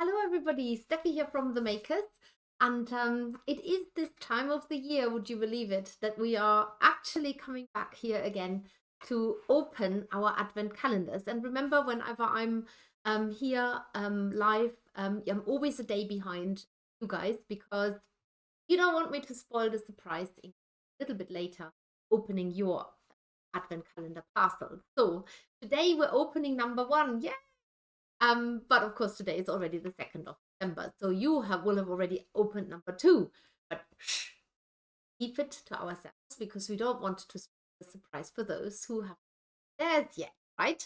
Hello everybody, Steffi here from The Makers, and it is this time of the year, would you believe it, that we are actually coming back here again to open our Advent calendars. And remember, whenever I'm here live, I'm always a day behind you guys because you don't want me to spoil the surprise a little bit later opening your Advent calendar parcel. So today we're opening number one. Yeah. But of course, today is already the 2nd of December, so you will have already opened number two. But shh, keep it to ourselves because we don't want to spoil the surprise for those who haven't theirs yet, right?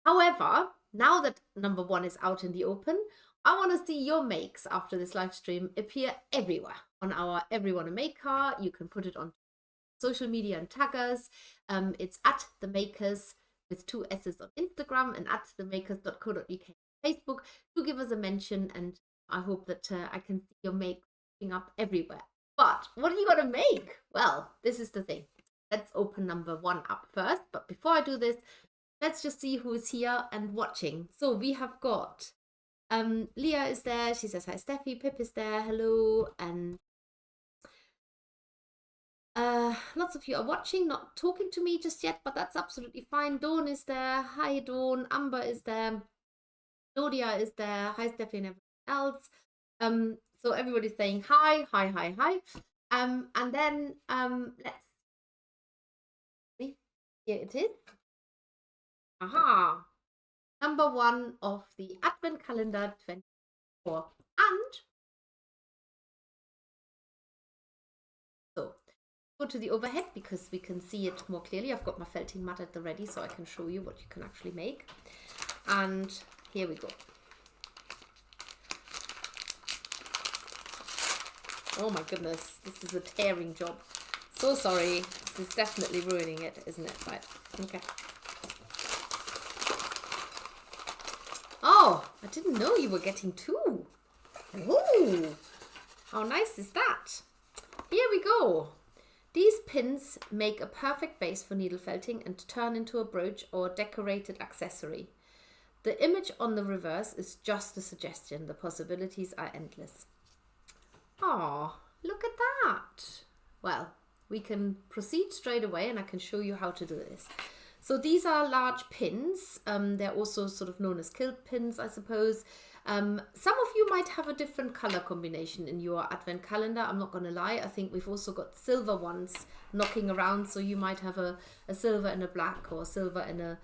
However, now that number one is out in the open, I want to see your makes after this live stream appear everywhere on our Everyone a Maker. You can put it on social media and tag us. It's at the Makers with 2 S's on Instagram and at themakers.co.uk Facebook. Do give us a mention, and I hope that I can see your make up everywhere. But what are you going to make? Well, this is the thing. Let's open number one up first. But before I do this, let's just see who is here and watching. So we have got Leah is there. She says hi, Steffi. Pip is there. Hello. And lots of you are watching, not talking to me just yet, but that's absolutely fine. Dawn is there. Hi, Dawn. Amber is there. Claudia is there. Hi, Steffi, and everyone else. So everybody's saying hi, hi, hi, hi. And then let's see. Here it is. Aha. Number one of the Advent Calendar 24. And so go to the overhead because we can see it more clearly. I've got my felting mat at the ready so I can show you what you can actually make. And here we go. Oh my goodness, this is a tearing job. So sorry, this is definitely ruining it, isn't it? Right, okay. Oh, I didn't know you were getting 2. Ooh, how nice is that? Here we go. These pins make a perfect base for needle felting and turn into a brooch or decorated accessory. The image on the reverse is just a suggestion. The possibilities are endless. Oh, look at that. Well, we can proceed straight away and I can show you how to do this. So these are large pins. They're also sort of known as kilt pins, I suppose. Some of you might have a different color combination in your Advent calendar. I'm not going to lie. I think we've also got silver ones knocking around. So you might have a silver and a black or silver and a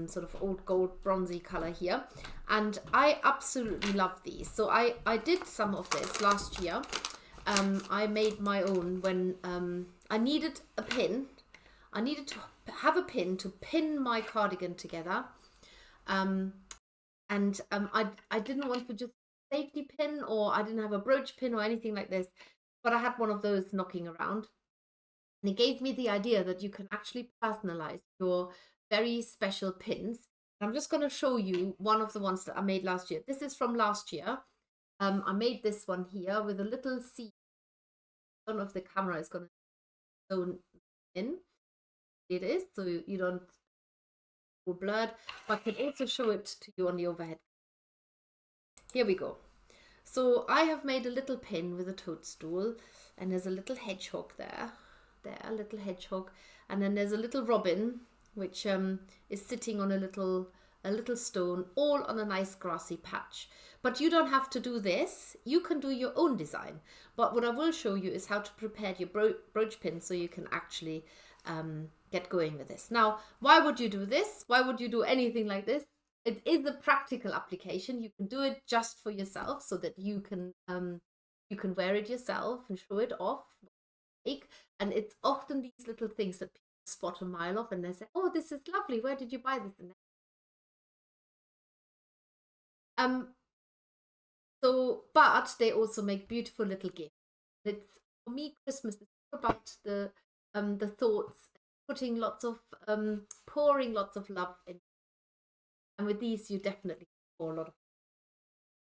sort of old gold bronzy color here. And I absolutely love these. So I did some of this last year. I made my own when I needed a pin. I needed to have a pin to pin my cardigan together. I didn't want to just safety pin, or I didn't have a brooch pin or anything like this, but I had one of those knocking around. And it gave me the idea that you can actually personalize your very special pins. I'm just going to show you one of the ones that I made last year. This is from last year. I made this one here with a little seed. I don't know if the camera is going to zone in. It is, so you don't go blurred, but I can also show it to you on the overhead. Here we go. So I have made a little pin with a toadstool, and there's a little hedgehog there, a little hedgehog, and then there's a little robin which is sitting on a little stone, all on a nice grassy patch. But you don't have to do this. You can do your own design. But what I will show you is how to prepare your brooch pin so you can actually get going with this. Now, why would you do this? Why would you do anything like this? It is a practical application. You can do it just for yourself so that you can wear it yourself and show it off. And it's often these little things that people spot a mile off and they say, oh, this is lovely. Where did you buy this? But they also make beautiful little gifts. It's, for me, Christmas is about the thoughts, putting lots of pouring lots of love in. And with these, you definitely pour a lot of.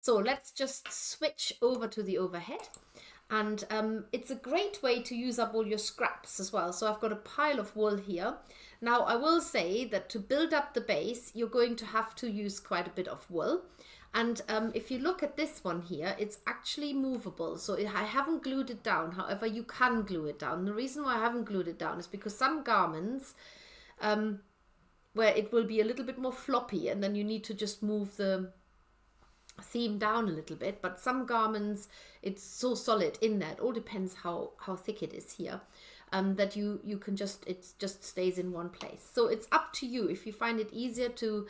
So let's just switch over to the overhead. And it's a great way to use up all your scraps as well. So I've got a pile of wool here. Now I will say that to build up the base, you're going to have to use quite a bit of wool. And if you look at this one here, it's actually movable. So I haven't glued it down. However, you can glue it down. The reason why I haven't glued it down is because some garments where it will be a little bit more floppy, and then you need to just move the theme down a little bit. But some garments, it's so solid in there. It all depends how thick it is here. That you can just, it just stays in one place. So it's up to you. If you find it easier to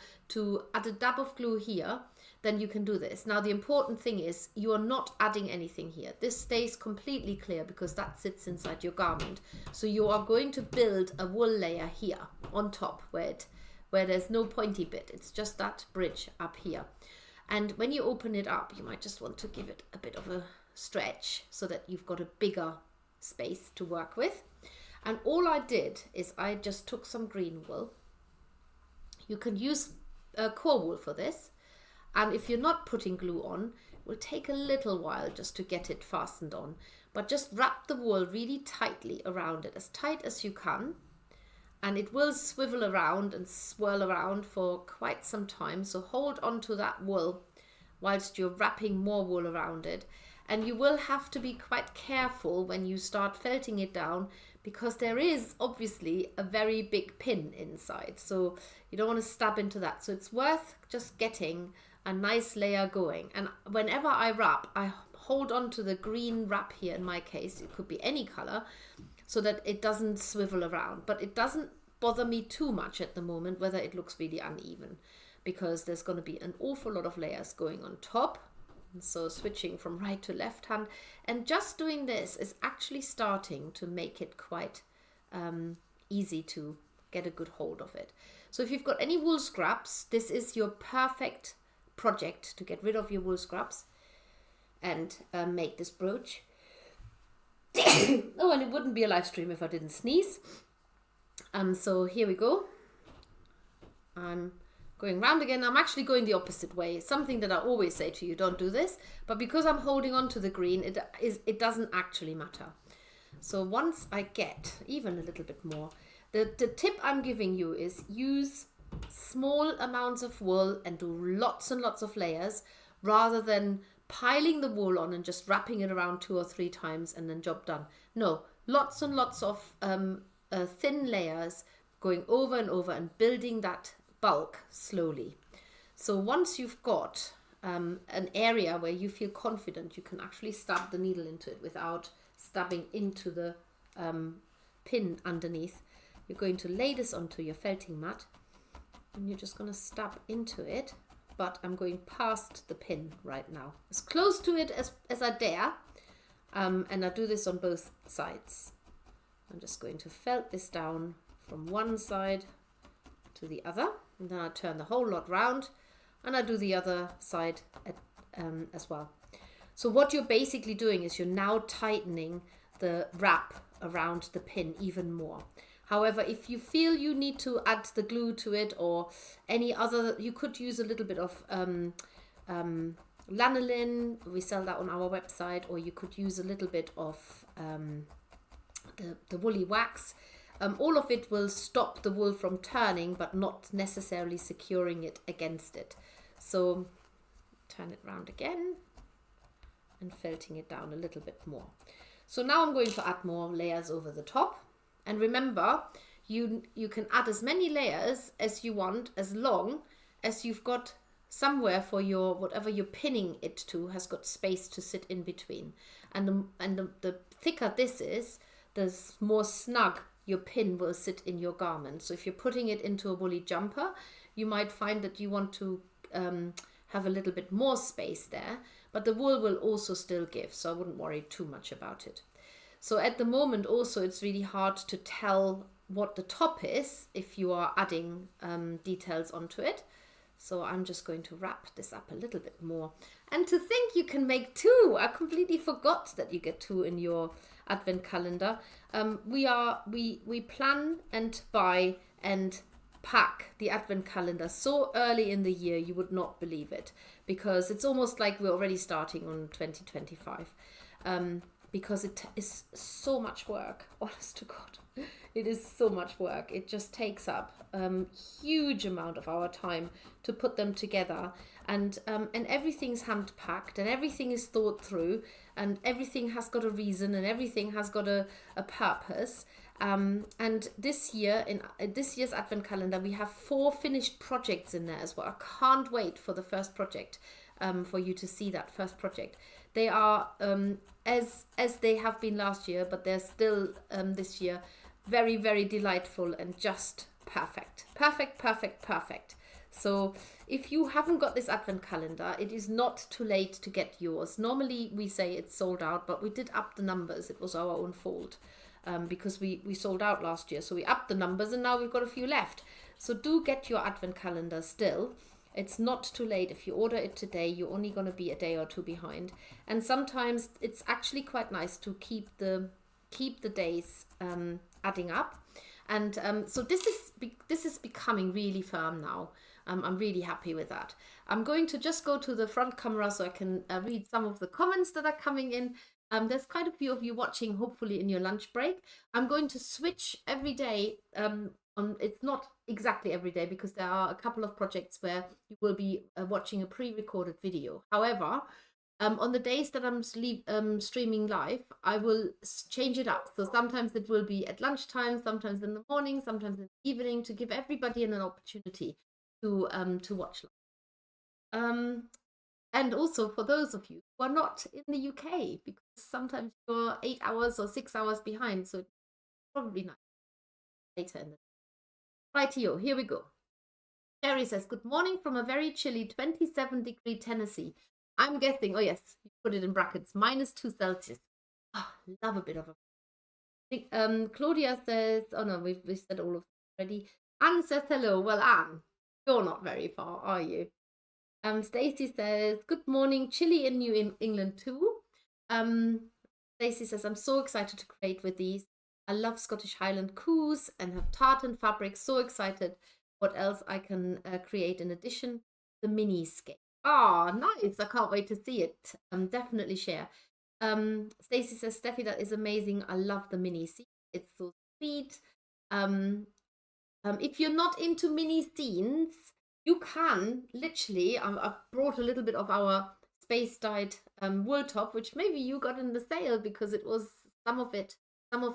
add a dab of glue here, then you can do this. Now the important thing is you are not adding anything here. This stays completely clear because that sits inside your garment. So you are going to build a wool layer here on top where there's no pointy bit. It's just that bridge up here. And when you open it up, you might just want to give it a bit of a stretch so that you've got a bigger space to work with. And all I did is I just took some green wool. You can use core wool for this. And if you're not putting glue on, it will take a little while just to get it fastened on. But just wrap the wool really tightly around it, as tight as you can. And it will swivel around and swirl around for quite some time. So hold on to that wool whilst you're wrapping more wool around it. And you will have to be quite careful when you start felting it down, because there is obviously a very big pin inside. So you don't want to stab into that. So it's worth just getting a nice layer going. And whenever I wrap, I hold on to the green wrap here. In my case, it could be any color, so that it doesn't swivel around. But it doesn't bother me too much at the moment whether it looks really uneven, because there's going to be an awful lot of layers going on top. So switching from right to left hand, and just doing this is actually starting to make it quite easy to get a good hold of it. So if you've got any wool scraps, this is your perfect project to get rid of your wool scraps and make this brooch. Oh, and it wouldn't be a live stream if I didn't sneeze. So here we go. I'm going round again. I'm actually going the opposite way. It's something that I always say to you, don't do this. But because I'm holding on to the green, it doesn't actually matter. So once I get even a little bit more, the tip I'm giving you is use small amounts of wool and do lots and lots of layers, rather than piling the wool on and just wrapping it around 2 or 3 times and then job done. No, lots and lots of thin layers going over and over and building that bulk slowly. So once you've got an area where you feel confident, you can actually stab the needle into it without stabbing into the pin underneath. You're going to lay this onto your felting mat, and you're just going to stab into it, but I'm going past the pin right now, as close to it as I dare, and I do this on both sides. I'm just going to felt this down from one side to the other, and then I turn the whole lot round, and I do the other side as well. So what you're basically doing is you're now tightening the wrap around the pin even more. However, if you feel you need to add the glue to it or any other, you could use a little bit of lanolin. We sell that on our website. Or you could use a little bit of the woolly wax. All of it will stop the wool from turning, but not necessarily securing it against it. So turn it round again and felting it down a little bit more. So now I'm going to add more layers over the top. And remember, you can add as many layers as you want, as long as you've got somewhere for your, whatever you're pinning it to has got space to sit in between. And the thicker this is, the more snug your pin will sit in your garment. So if you're putting it into a woolly jumper, you might find that you want to have a little bit more space there, but the wool will also still give, so I wouldn't worry too much about it. So at the moment also it's really hard to tell what the top is if you are adding details onto it. So I'm just going to wrap this up a little bit more. And to think you can make 2, I completely forgot that you get 2 in your advent calendar. We plan and buy and pack the advent calendar so early in the year you would not believe it, because it's almost like we're already starting on 2025. because it is so much work. Honest to God, it is so much work. It just takes up huge amount of our time to put them together, and everything's hand packed, and everything is thought through, and everything has got a reason, and everything has got a purpose. And this year, in this year's Advent calendar, we have 4 finished projects in there as well. I can't wait for the first project, for you to see that first project. They are as they have been last year, but they're still this year very, very delightful and just perfect. Perfect, perfect, perfect. So if you haven't got this Advent calendar, it is not too late to get yours. Normally we say it's sold out, but we did up the numbers. It was our own fault. Because we sold out last year. So we upped the numbers and now we've got a few left. So do get your Advent calendar still. It's not too late. If you order it today, you're only going to be a day or two behind. And sometimes it's actually quite nice to keep the days adding up. And so this is becoming really firm now. I'm really happy with that. I'm going to just go to the front camera so I can read some of the comments that are coming in. There's quite a few of you watching, hopefully in your lunch break. I'm going to switch every day. It's not exactly every day because there are a couple of projects where you will be watching a pre-recorded video. However, on the days that I'm streaming live, I will change it up. So sometimes it will be at lunchtime, sometimes in the morning, sometimes in the evening, to give everybody an opportunity to watch live. And also for those of you who are not in the UK, because sometimes you're 8 hours or 6 hours behind, so it's probably not later in the day. Rightio, here we go. Sherry says, good morning from a very chilly 27-degree Tennessee. I'm guessing, oh yes, you put it in brackets, -2 Celsius. Oh, love a bit of a... Claudia says, oh no, we've said all of them already. Anne says hello. Well, Anne, you're not very far, are you? Stacy says, good morning, chilly in New England too. Stacy says, I'm so excited to create with these. I love Scottish Highland coups and have tartan fabric. So excited what else I can create in addition. The mini skein. Oh, nice. I can't wait to see it. Definitely share. Stacy says, Steffi, that is amazing. I love the mini skein. It's so sweet. If you're not into mini scenes, you can literally, I've brought a little bit of our space dyed wool top, which maybe you got in the sale because it was some of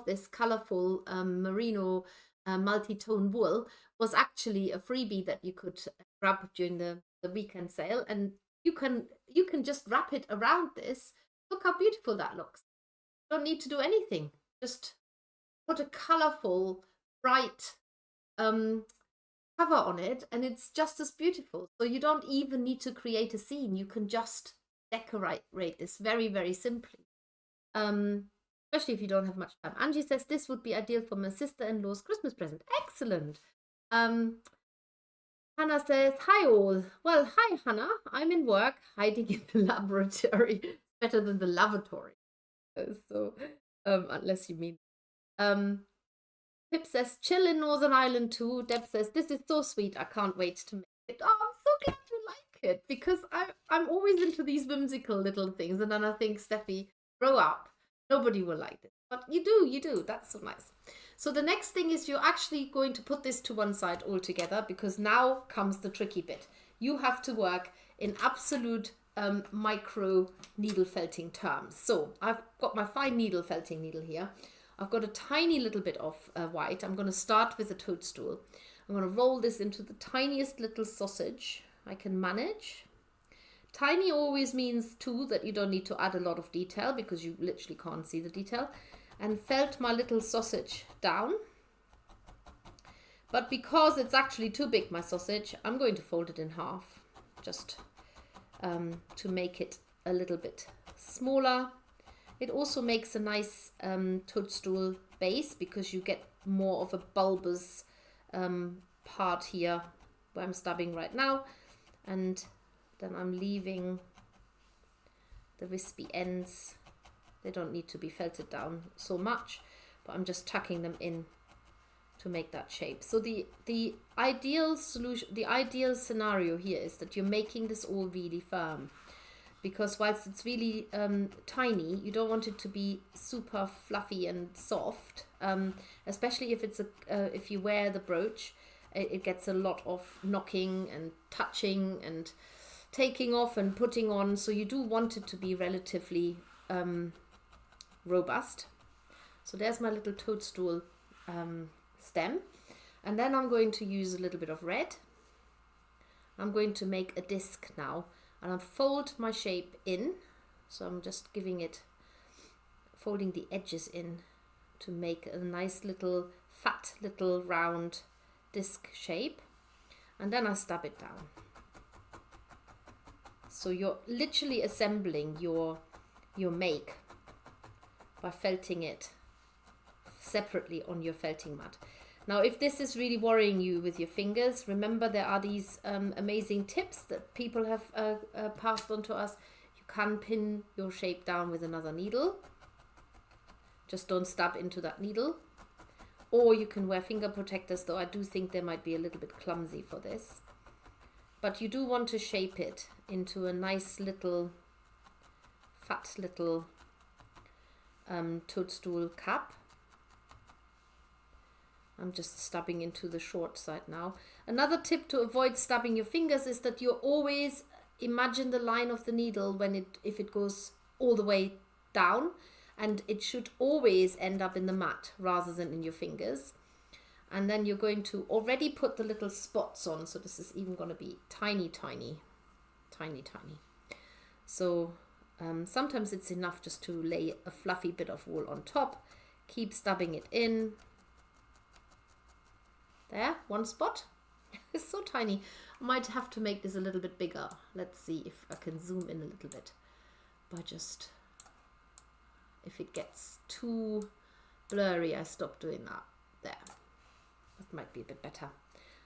this colorful merino multi-tone wool was actually a freebie that you could grab during the weekend sale, and you can just wrap it around this. Look how beautiful that looks. You don't need to do anything. Just put a colorful, bright cover on it and it's just as beautiful. So you don't even need to create a scene. You can just decorate this very, very simply, especially if you don't have much time. Angie says this would be ideal for my sister-in-law's Christmas present. Excellent. Hannah says, hi all. Well, hi Hannah, I'm in work hiding in the laboratory. Better than the lavatory. So unless you mean Pip says, chill in Northern Ireland too. Deb says, this is so sweet. I can't wait to make it. Oh, I'm so glad you like it because I'm always into these whimsical little things. And then I think, Steffi, grow up. Nobody will like this. But you do. That's so nice. So the next thing is you're actually going to put this to one side altogether because now comes the tricky bit. You have to work in absolute micro needle felting terms. So I've got my fine needle felting needle here. I've got a tiny little bit of white. I'm going to start with a toadstool. I'm going to roll this into the tiniest little sausage I can manage. Tiny always means too that you don't need to add a lot of detail because you literally can't see the detail. And felt my little sausage down. But because it's actually too big, my sausage, I'm going to fold it in half just to make it a little bit smaller. It also makes a nice toadstool base because you get more of a bulbous part here where I'm stabbing right now. And then I'm leaving the wispy ends. They don't need to be felted down so much, but I'm just tucking them in to make that shape. So the ideal solution, the ideal scenario here is that you're making this all really firm. because whilst it's really tiny, you don't want it to be super fluffy and soft, especially if it's if you wear the brooch. It gets a lot of knocking and touching and taking off and putting on, so you do want it to be relatively robust. So there's my little toadstool stem, and then I'm going to use a little bit of red. I'm going to make a disc now, and I'll fold my shape in, so I'm just folding the edges in to make a nice little fat little round disc shape, and then I stab it down. So you're literally assembling your make by felting it separately on your felting mat. Now, if this is really worrying you with your fingers, remember there are these amazing tips that people have passed on to us. You can pin your shape down with another needle. Just don't stab into that needle. Or you can wear finger protectors, though I do think they might be a little bit clumsy for this. But you do want to shape it into a nice little, fat little toadstool cap. I'm just stabbing into the short side now. Another tip to avoid stabbing your fingers is that you always imagine the line of the needle if it goes all the way down, and it should always end up in the mat rather than in your fingers. And then you're going to already put the little spots on, so this is even going to be tiny, tiny, tiny, tiny. So sometimes it's enough just to lay a fluffy bit of wool on top. Keep stabbing it in. There, one spot. It's so tiny. I might have to make this a little bit bigger. Let's see if I can zoom in a little bit by just, if it gets too blurry, I stop doing that. There, that might be a bit better.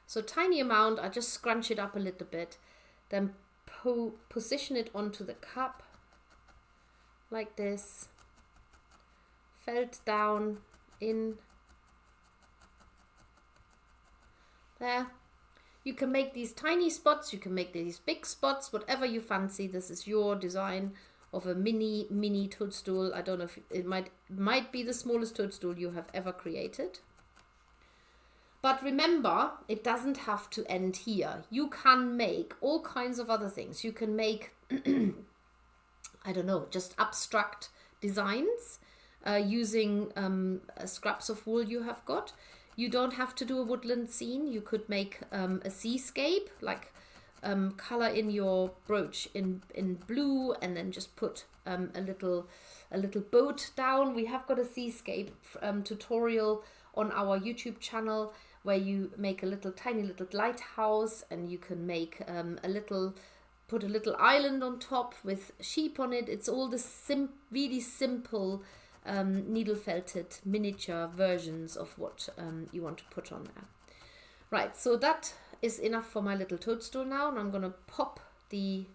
So tiny amount, I just scrunch it up a little bit, then position it onto the cup like this, felt down in. There. You can make these tiny spots, you can make these big spots, whatever you fancy. This is your design of a mini toadstool. I don't know if it might be the smallest toadstool you have ever created. But remember, it doesn't have to end here. You can make all kinds of other things. You can make, I don't know, just abstract designs using scraps of wool you have got. You don't have to do a woodland scene. You could make a seascape, like color in your brooch in blue, and then just put a little boat down. We have got a seascape tutorial on our YouTube channel where you make a tiny little lighthouse, and you can make put a little island on top with sheep on it. It's all the really simple needle felted miniature versions of what you want to put on there. Right, so that is enough for my little toadstool now, and I'm going to pop the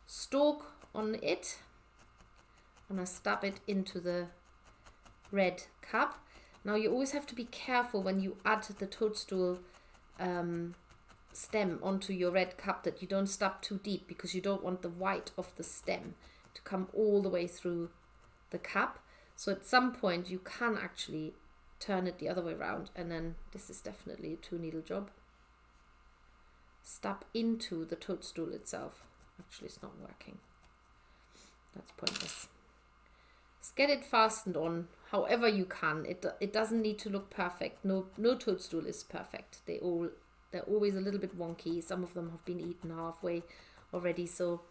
stalk on it, and I stab it into the red cap. Now you always have to be careful when you add the toadstool stem onto your red cap that you don't stab too deep, because you don't want the white of the stem to come all the way through the cap. So at some point you can actually turn it the other way around, and then this is definitely a 2-needle job. Stab into the toadstool itself. Actually, it's not working. That's pointless. Just get it fastened on however you can. It doesn't need to look perfect. No toadstool is perfect. They're always a little bit wonky. Some of them have been eaten halfway already. So.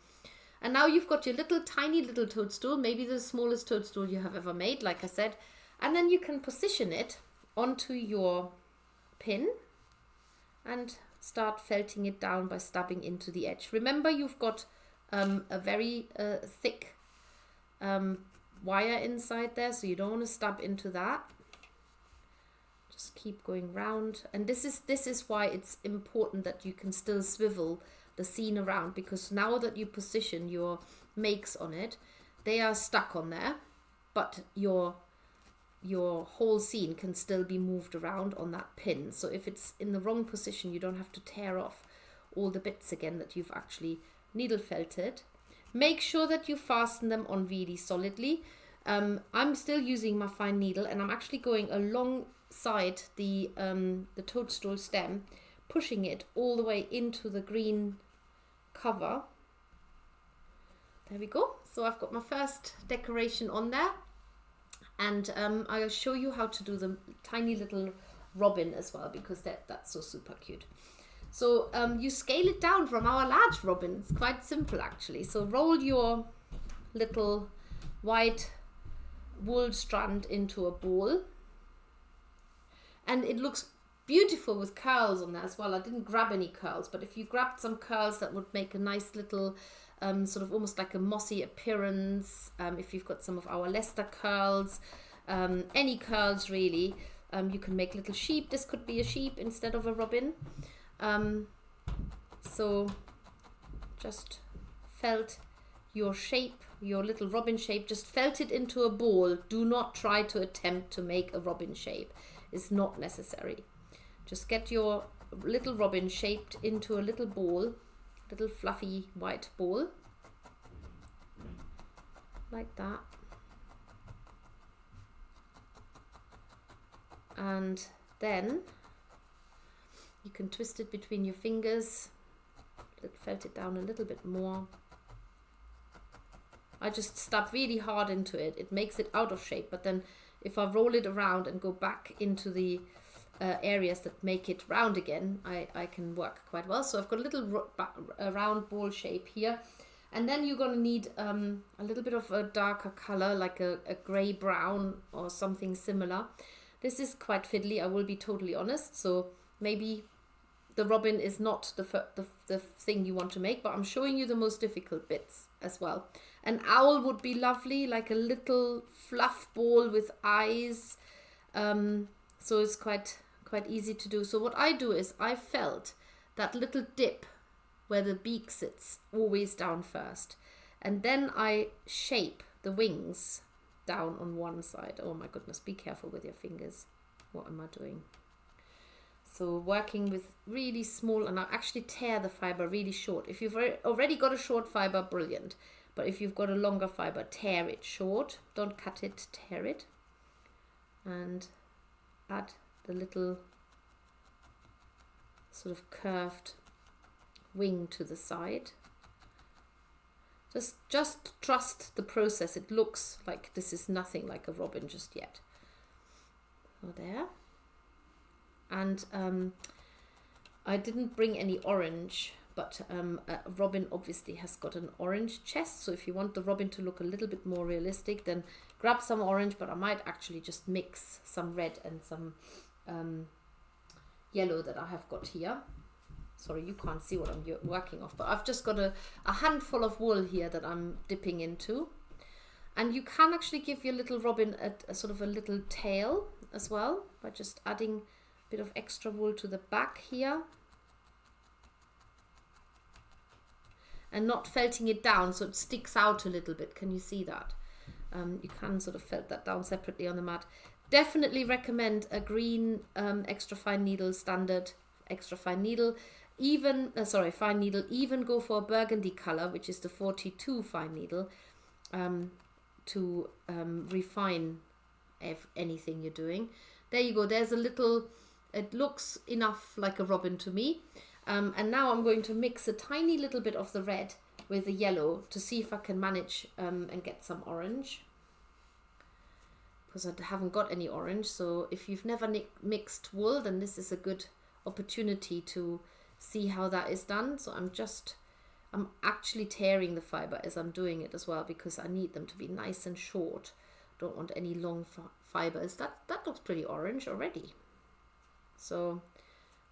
And now you've got your tiny little toadstool, maybe the smallest toadstool you have ever made, like I said. And then you can position it onto your pin and start felting it down by stabbing into the edge. Remember, you've got a very thick wire inside there, so you don't want to stab into that. Just keep going round. And this is why it's important that you can still swivel the scene around, because now that you position your makes on it, they are stuck on there, but your whole scene can still be moved around on that pin. So if it's in the wrong position, you don't have to tear off all the bits again that you've actually needle felted. Make sure that you fasten them on really solidly. I'm still using my fine needle, and I'm actually going alongside the toadstool stem, pushing it all the way into the green cover. There we go. So I've got my first decoration on there, and I'll show you how to do the tiny little robin as well, because that's so super cute. So you scale it down from our large robin. It's quite simple actually. So roll your little white wool strand into a ball, and it looks beautiful with curls on there as well. I didn't grab any curls, but if you grabbed some curls, that would make a nice little sort of almost like a mossy appearance. If you've got some of our Leicester curls, any curls really, you can make little sheep. This could be a sheep instead of a robin. So just felt your shape, your little robin shape, just felt it into a ball. Do not try to attempt to make a robin shape. It's not necessary. Just get your little robin shaped into a little ball, little fluffy white ball, like that. And then you can twist it between your fingers, felt it down a little bit more. I just stab really hard into it. It makes it out of shape, but then if I roll it around and go back into the areas that make it round again, I can work quite well. So I've got a little round ball shape here, and then you're going to need a little bit of a darker color, like a grey brown or something similar. This is quite fiddly, I will be totally honest, so maybe the robin is not the thing you want to make, but I'm showing you the most difficult bits as well. An owl would be lovely, like a little fluff ball with eyes, so it's quite easy to do. So what I do is I felt that little dip where the beak sits always down first, and then I shape the wings down on one side. Oh my goodness, be careful with your fingers. What am I doing? So working with really small, and I actually tear the fiber really short. If you've already got a short fiber, brilliant. But if you've got a longer fiber, tear it short. Don't cut it, tear it. And add the little sort of curved wing to the side. Just trust the process. It looks like this is nothing like a robin just yet. So there. And I didn't bring any orange, but a robin obviously has got an orange chest. So if you want the robin to look a little bit more realistic, then grab some orange, but I might actually just mix some red and some yellow that I have got here. Sorry, you can't see what I'm working off, but I've just got a handful of wool here that I'm dipping into. And you can actually give your little robin a sort of a little tail as well by just adding a bit of extra wool to the back here. And not felting it down so it sticks out a little bit. Can you see that? You can sort of felt that down separately on the mat. Definitely recommend a green extra fine needle, standard extra fine needle. Even fine needle. Even go for a burgundy color, which is the 42 fine needle, to refine anything you're doing. There you go. There's a little. It looks enough like a robin to me. And now I'm going to mix a tiny little bit of the red with the yellow to see if I can manage and get some orange, because I haven't got any orange. So if you've never mixed wool, then this is a good opportunity to see how that is done. So I'm actually tearing the fiber as I'm doing it as well, because I need them to be nice and short. Don't want any long fibers. That looks pretty orange already. So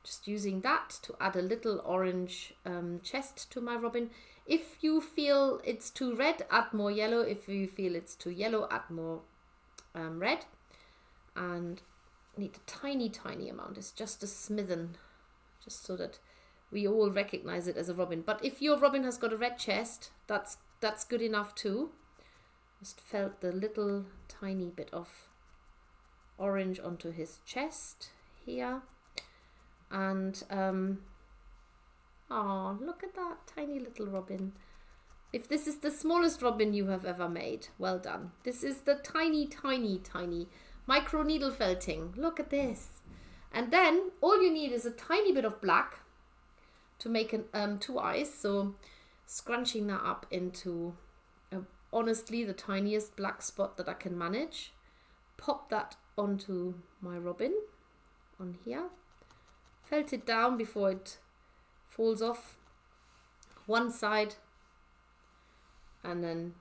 just using that to add a little orange chest to my robin. If you feel it's too red, add more yellow. If you feel it's too yellow, add more red. And need a tiny amount. It's just a smithen, just so that we all recognize it as a robin. But if your robin has got a red chest, that's good enough too. Just felt the little tiny bit of orange onto his chest here. And oh, look at that tiny little robin. If this is the smallest robin you have ever made, well done. This is the tiny, tiny, tiny micro needle felting. Look at this. And then all you need is a tiny bit of black to make an, 2 eyes. So scrunching that up into honestly the tiniest black spot that I can manage. Pop that onto my robin on here. Felt it down before it falls off. One side and then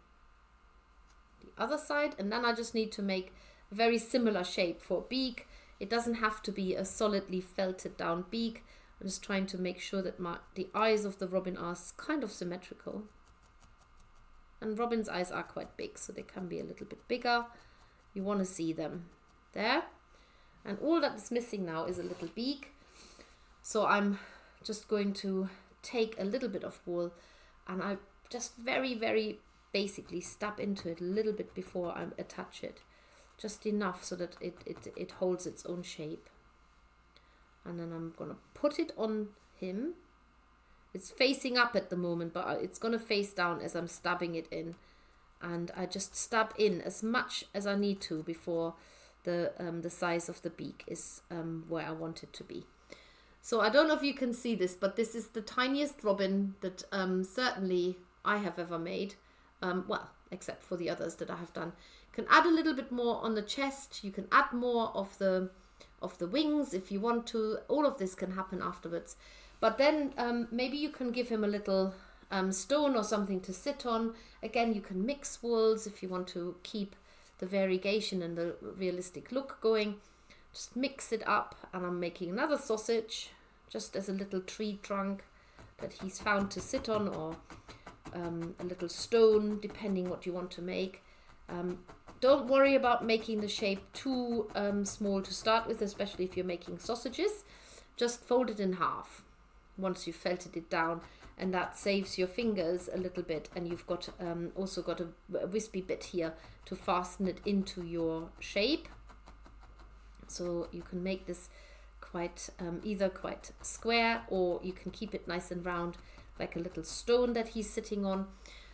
the other side, and then I just need to make a very similar shape for a beak. It doesn't have to be a solidly felted down beak. I'm just trying to make sure that the eyes of the robin are kind of symmetrical. And robin's eyes are quite big, so they can be a little bit bigger. You want to see them there. And all that is missing now is a little beak. So I'm just going to take a little bit of wool and I just very, very basically stab into it a little bit before I attach it. Just enough so that it holds its own shape. And then I'm going to put it on him. It's facing up at the moment, but it's going to face down as I'm stabbing it in. And I just stab in as much as I need to before the size of the beak is where I want it to be. So I don't know if you can see this, but this is the tiniest robin that certainly I have ever made. Well, except for the others that I have done. You can add a little bit more on the chest. You can add more of the wings if you want to. All of this can happen afterwards. But then maybe you can give him a little stone or something to sit on. Again, you can mix wools if you want to keep the variegation and the realistic look going. Just mix it up, and I'm making another sausage just as a little tree trunk that he's found to sit on, or a little stone, depending what you want to make. Don't worry about making the shape too small to start with, especially if you're making sausages. Just fold it in half once you've felted it down, and that saves your fingers a little bit, and you've got also got a wispy bit here to fasten it into your shape. So you can make this quite either quite square, or you can keep it nice and round like a little stone that he's sitting on,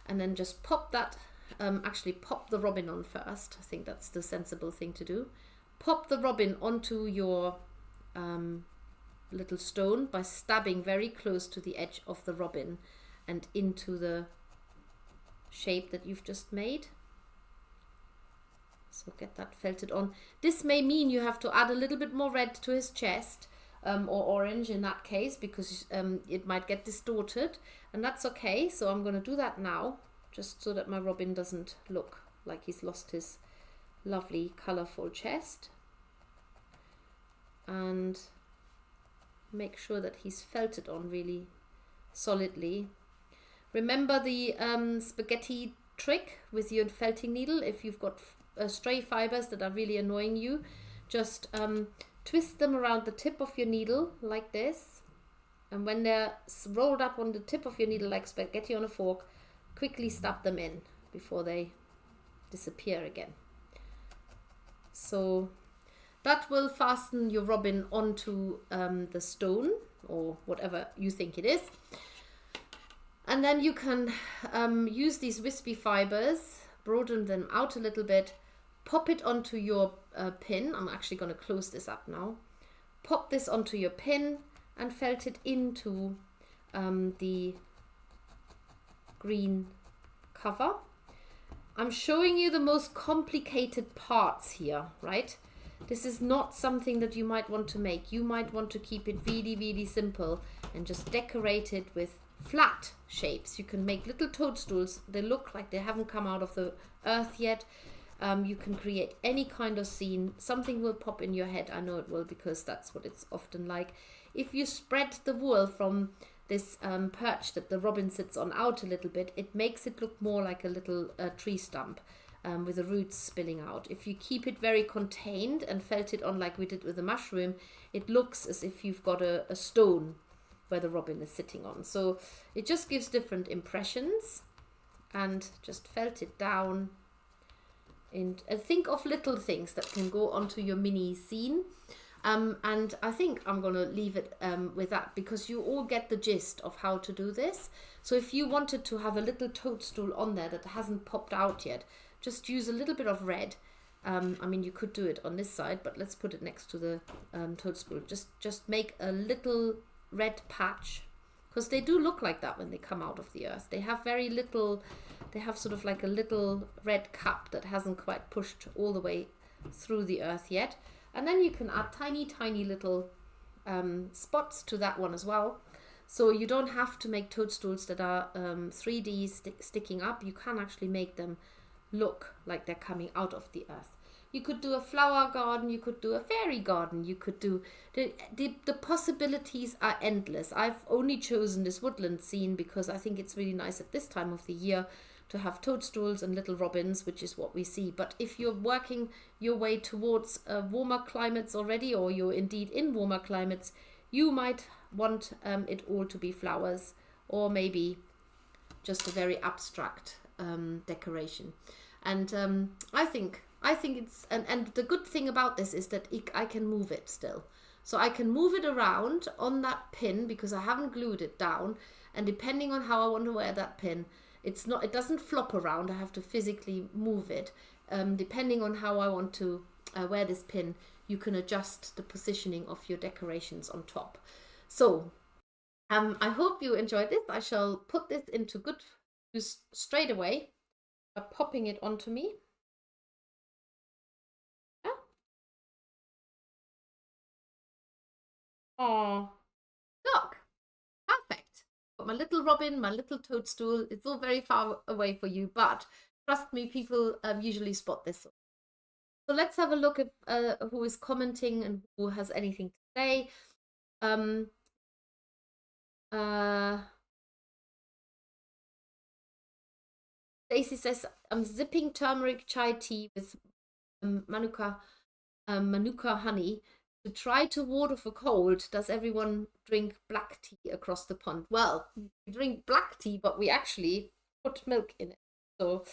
and then just pop that, actually pop the robin on first. I think that's the sensible thing to do. Pop the robin onto your little stone by stabbing very close to the edge of the robin and into the shape that you've just made. So get that felted on. This may mean you have to add a little bit more red to his chest, or orange in that case, because it might get distorted, and that's okay. So I'm going to do that now, just so that my robin doesn't look like he's lost his lovely colourful chest. And make sure that he's felted on really solidly. Remember the spaghetti trick with your felting needle. If you've got stray fibers that are really annoying you, just twist them around the tip of your needle like this, and when they're rolled up on the tip of your needle like spaghetti on a fork, quickly stab them in before they disappear again. So that will fasten your robin onto the stone or whatever you think it is. And then you can use these wispy fibers, broaden them out a little bit, pop it onto your pin. I'm actually going to close this up now. Pop this onto your pin and felt it into the green cover. I'm showing you the most complicated parts here, right? This is not something that you might want to make. You might want to keep it really, really simple and just decorate it with flat shapes. You can make little toadstools. They look like they haven't come out of the earth yet. You can create any kind of scene. Something will pop in your head. I know it will, because that's what it's often like. If you spread the wool from this perch that the robin sits on out a little bit, it makes it look more like a little tree stump with the roots spilling out. If you keep it very contained and felt it on like we did with the mushroom, it looks as if you've got a stone where the robin is sitting on. So it just gives different impressions, and just felt it down. And think of little things that can go onto your mini scene. And I think I'm going to leave it with that, because you all get the gist of how to do this. So if you wanted to have a little toadstool on there that hasn't popped out yet, just use a little bit of red. I mean, you could do it on this side, but let's put it next to the toadstool. Just make a little red patch, because they do look like that when they come out of the earth. They have very little, they have sort of like a little red cap that hasn't quite pushed all the way through the earth yet. And then you can add tiny little spots to that one as well. So you don't have to make toadstools that are 3D sticking up. You can actually make them look like they're coming out of the earth. You could do a flower garden, you could do a fairy garden, you could do, the possibilities are endless. I've only chosen this woodland scene because I think it's really nice at this time of the year to have toadstools and little robins, which is what we see. But if you're working your way towards warmer climates already, or you're indeed in warmer climates, you might want it all to be flowers, or maybe just a very abstract decoration. And I think it's, and the good thing about this is that I can move it still. So I can move it around on that pin because I haven't glued it down, and depending on how I want to wear that pin, it doesn't flop around. I have to physically move it. Depending on how I want to wear this pin, you can adjust the positioning of your decorations on top. So I hope you enjoyed this. I shall put this into good use straight away by popping it onto me. Yeah. Oh, look, perfect. Got my little robin, my little toadstool. It's all very far away for you, but trust me, people usually spot this. So let's have a look at who is commenting and who has anything to say. Stacy says, I'm sipping turmeric chai tea with manuka honey to try to ward off a cold. Does everyone drink black tea across the pond? Well, we drink black tea, but we actually put milk in it. So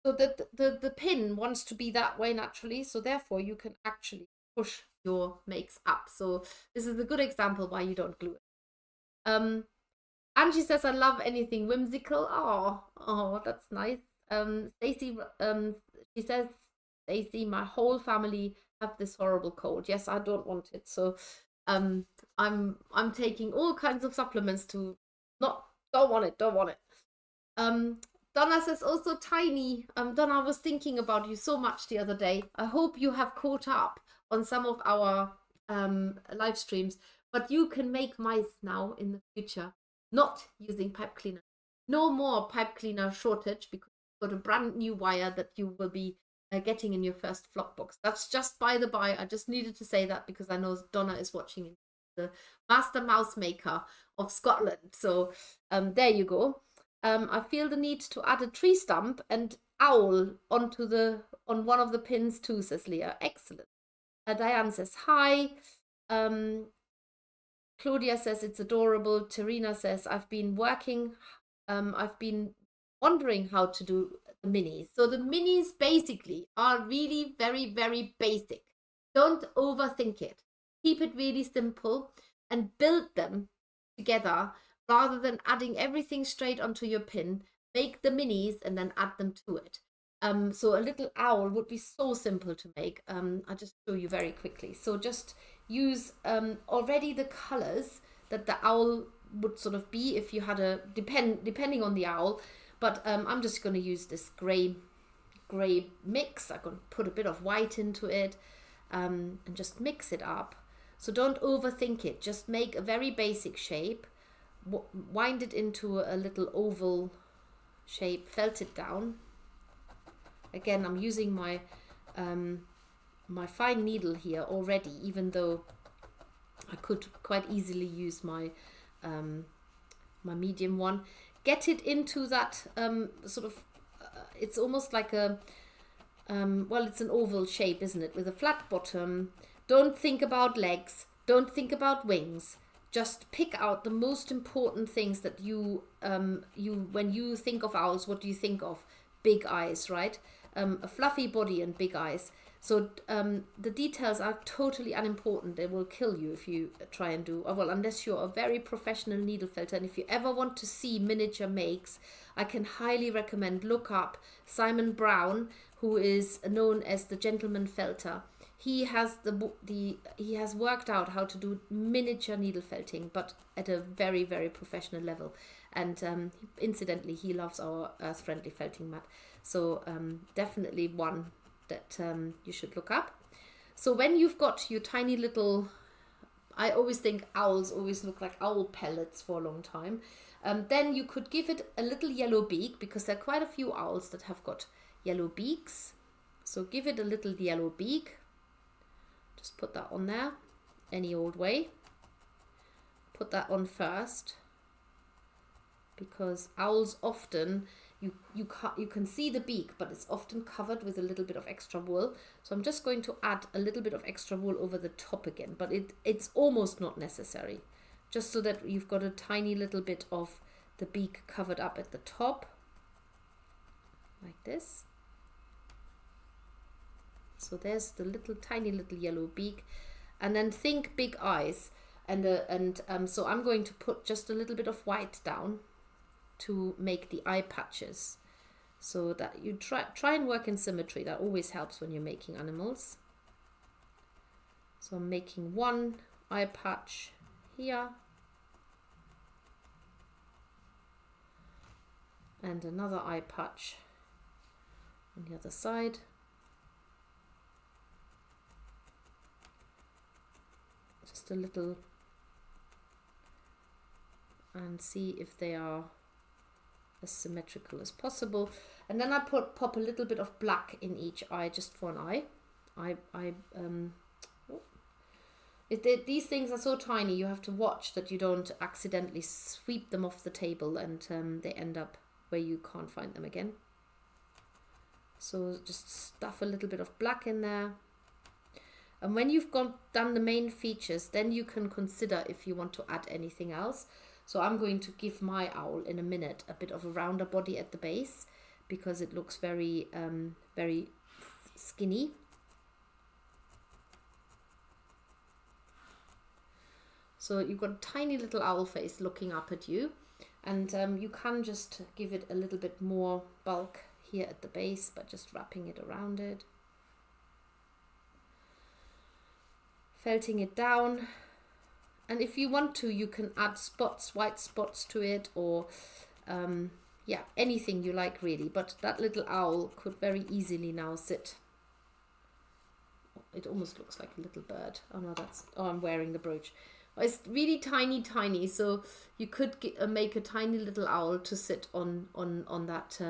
the pin wants to be that way naturally. So therefore, you can actually push your makes up. So this is a good example why you don't glue it. Angie says, I love anything whimsical. Oh, that's nice. Stacy, she says, Stacy, my whole family have this horrible cold. Yes, I don't want it. So I'm taking all kinds of supplements to don't want it. Donna says, also tiny. Donna, I was thinking about you so much the other day. I hope you have caught up on some of our live streams, but you can make mice now in the future, not using pipe cleaner. No more pipe cleaner shortage, because you've got a brand new wire that you will be getting in your first flock box. That's just by the by. I just needed to say that because I know Donna is watching, the master mouse maker of Scotland. So there you go. I feel the need to add a tree stump and owl on one of the pins too, says Leah. Excellent. Diane says hi. Claudia says it's adorable. Terina says I've been wondering how to do the minis. So the minis basically are really very, very basic. Don't overthink it. Keep it really simple and build them together rather than adding everything straight onto your pin. Make the minis and then add them to it. So a little owl would be so simple to make. I'll just show you very quickly. So just use already the colors that the owl would sort of be if you had depending on the owl. But I'm just going to use this gray mix. I'm going to put a bit of white into it and just mix it up. So don't overthink it. Just make a very basic shape. Wind it into a little oval shape, felt it down. Again, I'm using my my fine needle here already, even though I could quite easily use my my medium one. Get it into that sort of, it's almost like a, well, it's an oval shape, isn't it, with a flat bottom. Don't think about legs, don't think about wings. Just pick out the most important things that you when you think of owls, what do you think of? Big eyes, right? A fluffy body and big eyes. So the details are totally unimportant. They will kill you if you try and do, well, unless you're a very professional needle felter. And if you ever want to see miniature makes, I can highly recommend look up Simon Brown, who is known as the gentleman felter. He has he has worked out how to do miniature needle felting, but at a very, very professional level. And incidentally, he loves our earth-friendly felting mat. So definitely one that you should look up. So when you've got your tiny little, I always think owls always look like owl pellets for a long time. Then you could give it a little yellow beak, because there are quite a few owls that have got yellow beaks. So give it a little yellow beak. Just put that on there, any old way. Put that on first, because owls often, you can see the beak, but it's often covered with a little bit of extra wool. So I'm just going to add a little bit of extra wool over the top again, but it's almost not necessary, just so that you've got a tiny little bit of the beak covered up at the top, like this. So there's the tiny little yellow beak, and then think big eyes, so I'm going to put just a little bit of white down to make the eye patches, so that you try and work in symmetry. That always helps when you're making animals. So I'm making one eye patch here, and another eye patch on the other side. Just a little, and see if they are as symmetrical as possible. And then I pop a little bit of black in each eye, just for an eye. These things are so tiny, you have to watch that you don't accidentally sweep them off the table and they end up where you can't find them again. So just stuff a little bit of black in there. And when you've done the main features, then you can consider if you want to add anything else. So I'm going to give my owl in a minute a bit of a rounder body at the base, because it looks very, very skinny. So you've got a tiny little owl face looking up at you, and you can just give it a little bit more bulk here at the base by just wrapping it around it. Felting it down. And if you want to, you can add spots, white spots to it, or yeah, anything you like really. But that little owl could very easily now sit. It almost looks like a little bird. Oh no, I'm wearing the brooch. It's really tiny, tiny. So you could make a tiny little owl to sit on that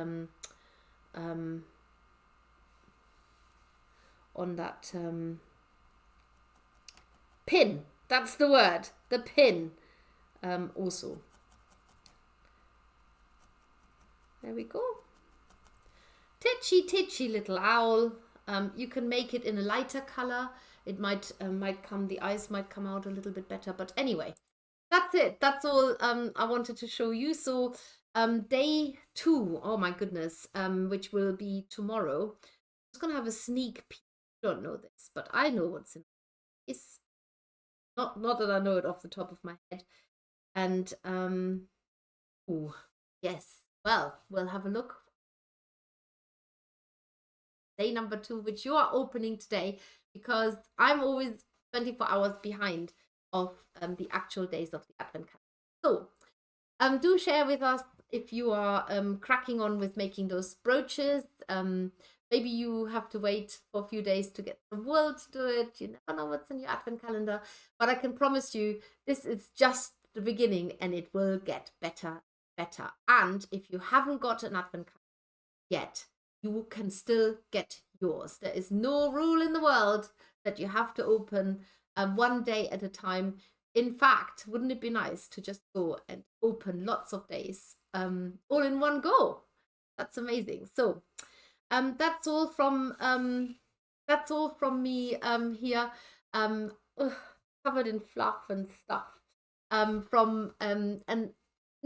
pin. That's the word, the pin. Also, there we go. Titchy little owl. You can make it in a lighter color. It might come, the eyes might come out a little bit better. But anyway, that's it. That's all I wanted to show you. So day 2, oh my goodness, which will be tomorrow. I'm just gonna have a sneak peek. I don't know this, but I know what's in this. Not that I know it off the top of my head. And oh yes, well, we'll have a look. Day number 2, which you are opening today, because I'm always 24 hours behind of the actual days of the Advent calendar. So do share with us if you are cracking on with making those brooches. Maybe you have to wait for a few days to get some wool to do it. You never know what's in your Advent calendar. But I can promise you, this is just the beginning, and it will get better. And if you haven't got an Advent calendar yet, you can still get yours. There is no rule in the world that you have to open one day at a time. In fact, wouldn't it be nice to just go and open lots of days all in one go? That's amazing. So that's all from me here, covered in fluff and stuff. And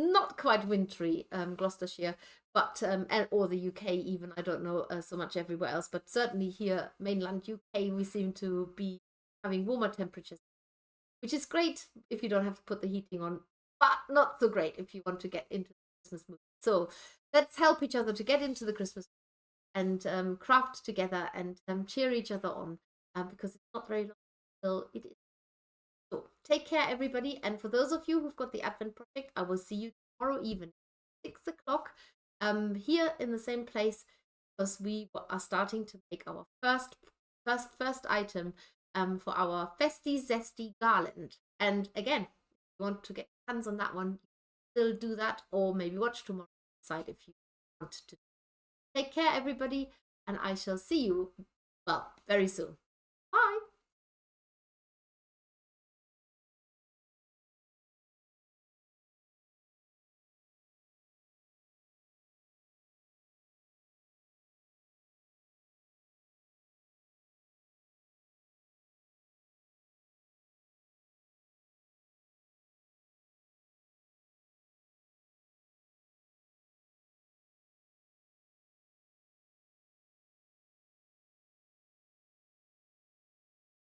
not quite wintry, Gloucestershire, but and or the UK even. I don't know so much everywhere else, but certainly here, mainland UK, we seem to be having warmer temperatures, which is great if you don't have to put the heating on, but not so great if you want to get into the Christmas mood. So let's help each other to get into the Christmas mood and craft together and cheer each other on, because it's not very long till it is. So take care, everybody. And for those of you who've got the Advent Project, I will see you tomorrow evening, 6 o'clock, here in the same place, because we are starting to make our first item for our festy zesty garland. And again, if you want to get hands on that one, still do that, or maybe watch tomorrow decide if you want to. Take care, everybody, and I shall see you, well, very soon. Bye.